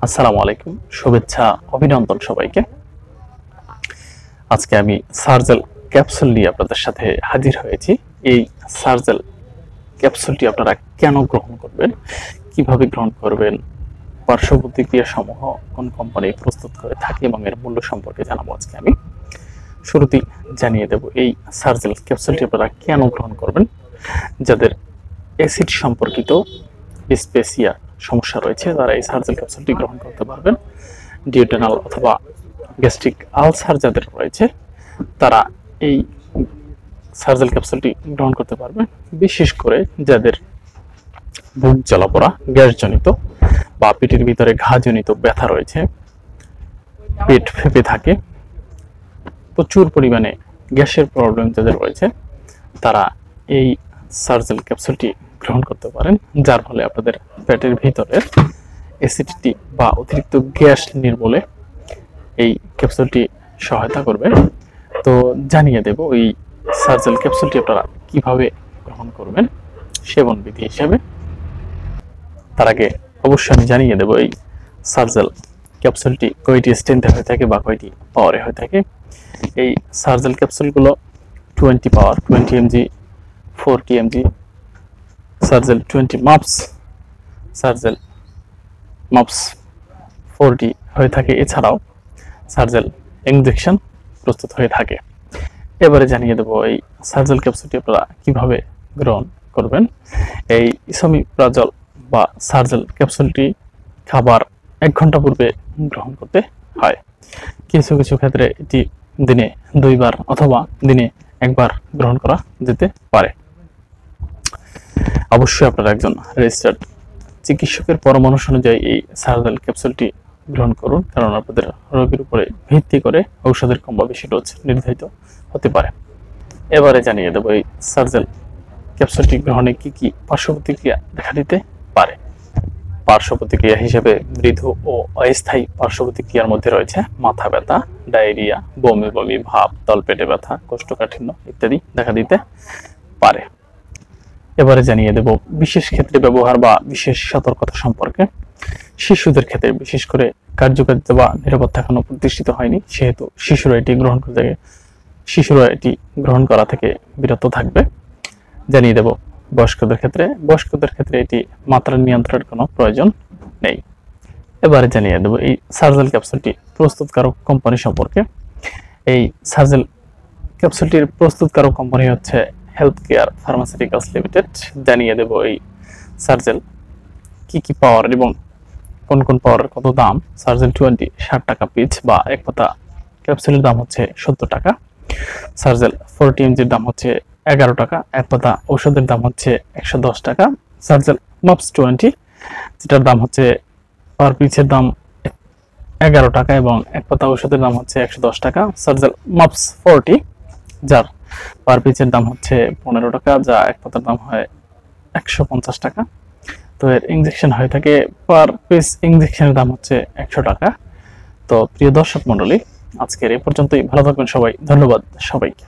আসসালামু আলাইকুম, শুভেচ্ছা অভিনন্দন সবাইকে। আজকে আমি সার্জেল ক্যাপসুল নিয়ে আপনাদের সাথে হাজির হয়েছি। এই সার্জেল ক্যাপসুলটি আপনারা কেন গ্রহণ করবেন, কিভাবে গ্রহণ করবেন, পার্শ্ব প্রতিক্রিয়া সমূহ কোন কোম্পানি প্রস্তুত করে থাকে এবং এর মূল্য সম্পর্কে জানাবো আজকে আমি। শুরুতেই জানিয়ে দেব এই সার্জেল ক্যাপসুলটি আপনারা কেন গ্রহণ করবেন। যাদের অ্যাসিড সম্পর্কিত ডিসপেসিয়া সমস্যা রয়েছে তারা এই সার্জেল ক্যাপসুলটি গ্রহণ করতে পারবেন। ডিউটেনাল অথবা গ্যাস্ট্রিক আলসার যাদের রয়েছে তারা এই সার্জেল ক্যাপসুলটি গ্রহণ করতে পারবেন। বিশেষ করে যাদের বুক জ্বালাপোড়া, গ্যাসজনিত বা পেটের ভিতরে ঘাজনিত ব্যথা রয়েছে, পেট ফেঁপে থাকে, প্রচুর পরিমাণে গ্যাসের প্রবলেম যাদের রয়েছে তারা এই সার্জেল ক্যাপসুলটি গ্রহণ করতে পারেন, যার ফলে আপনাদের পেটের ভিতরের অ্যাসিডিটি বা অতিরিক্ত গ্যাস নির্মূলে এই ক্যাপসুলটি সহায়তা করবে। তো জানিয়ে দেব এই সার্জেল ক্যাপসুলটি আপনারা কিভাবে গ্রহণ করবেন সেবন বিধি হিসাবে। তার আগে অবশ্যই আমি জানিয়ে দেব এই সার্জেল ক্যাপসুলটি কয়টি স্ট্রেন্থে হয়ে থাকে বা কয়টি পাওয়ারে হয়ে থাকে। এই সার্জেল ক্যাপসুলগুলো 20 পাওয়ার, 20 mg, 40 mg, Sergel 20 MUPS, Sergel MUPS 40 হয়ে থাকে। এছাড়াও সার্জেল ইনজেকশন প্রস্তুত হয়ে থাকে। এবারে জানিয়ে দেব এই সার্জেল ক্যাপসুলটি আপনারা কিভাবে গ্রহণ করবেন। এই ইসোমিপ্রাজল বা সার্জেল ক্যাপসুলটি খাবার 1 ঘন্টা পূর্বে গ্রহণ করতে হয়। কিছু কিছু ক্ষেত্রে এটি দিনে 2 বার অথবা দিনে 1 বার গ্রহণ করা যেতে পারে। অবশ্যই আপনারা একজন রেজিস্টার্ড চিকিৎসকের পরামর্শ অনুযায়ী এই সার্জেল ক্যাপসুলটি গ্রহণ করুন, কারণ আপনাদের রোগের উপরে ভিত্তি করে ঔষধের কম বা বেশি ডোজ নির্ধারিত হতে পারে। এবারে জানিয়ে দেব এই সার্জেল ক্যাপসুলটি গ্রহণে কি কি পার্শ্ব প্রতিক্রিয়া দেখা দিতে পারে। পার্শ্ব প্রতিক্রিয়া হিসেবে মৃদু ও অস্থায়ী পার্শ্ব প্রতিক্রিয়ার মধ্যে রয়েছে মাথা ব্যথা, ডায়রিয়া, বমি বমি ভাব, তলপেটে ব্যথা, কোষ্ঠকাঠিন্য ইত্যাদি দেখা দিতে পারে। এবারে জানিয়ে দেব বিশেষ ক্ষেত্রে ব্যবহার বা বিশেষ সতর্কতা সম্পর্কে। শিশুদের ক্ষেত্রে বিশেষ করে কার্যকারিতা বা নিরাপত্তা এখনো প্রতিষ্ঠিত হয়নি, সেহেতু শিশুরা এটি গ্রহণ করা থেকে বিরত থাকবে। জানিয়ে দেব বয়স্কদের ক্ষেত্রে এটি মাত্রা নিয়ন্ত্রণের কোনো প্রয়োজন নেই। এবারে জানিয়ে দেব এই সার্জেল ক্যাপসুলটি প্রস্তুতকারক কোম্পানি সম্পর্কে। এই সার্জেল ক্যাপসুলটির প্রস্তুতকারক কোম্পানি হচ্ছে হেলথ কেয়ার ফার্মাসিউটিক্যালস লিমিটেড। জানিয়ে দেব এই সার্জেল কি কি পাওয়ার এবং কোন কোন পাওয়ারের কত দাম। সার্জেল 20 60 টাকা পিস বা এক পাতা ক্যাপসুলের দাম হচ্ছে 70 টাকা। সার্জেল 40 mg এর দাম হচ্ছে 11 টাকা। এক পাতা ঔষধের দাম হচ্ছে 110 টাকা। সার্জেল মাপস 20 যেটার দাম হচ্ছে পার পিসের দাম 11 টাকা এবং এক পাতা ঔষধের দাম হচ্ছে 110 টাকা। সার্জেল মাপস 40 যার পার পিসের দাম হচ্ছে 15 টাকা, যা এক পাতার দাম হয় 150 টাকা। তো এর ইনজেকশন হয়ে থাকে, পার পিস ইনজেকশনের দাম হচ্ছে 100 টাকা। তো প্রিয় দর্শক মণ্ডলী, আজকের এই পর্যন্তই। ভালো থাকবেন সবাই। ধন্যবাদ সবাইকে।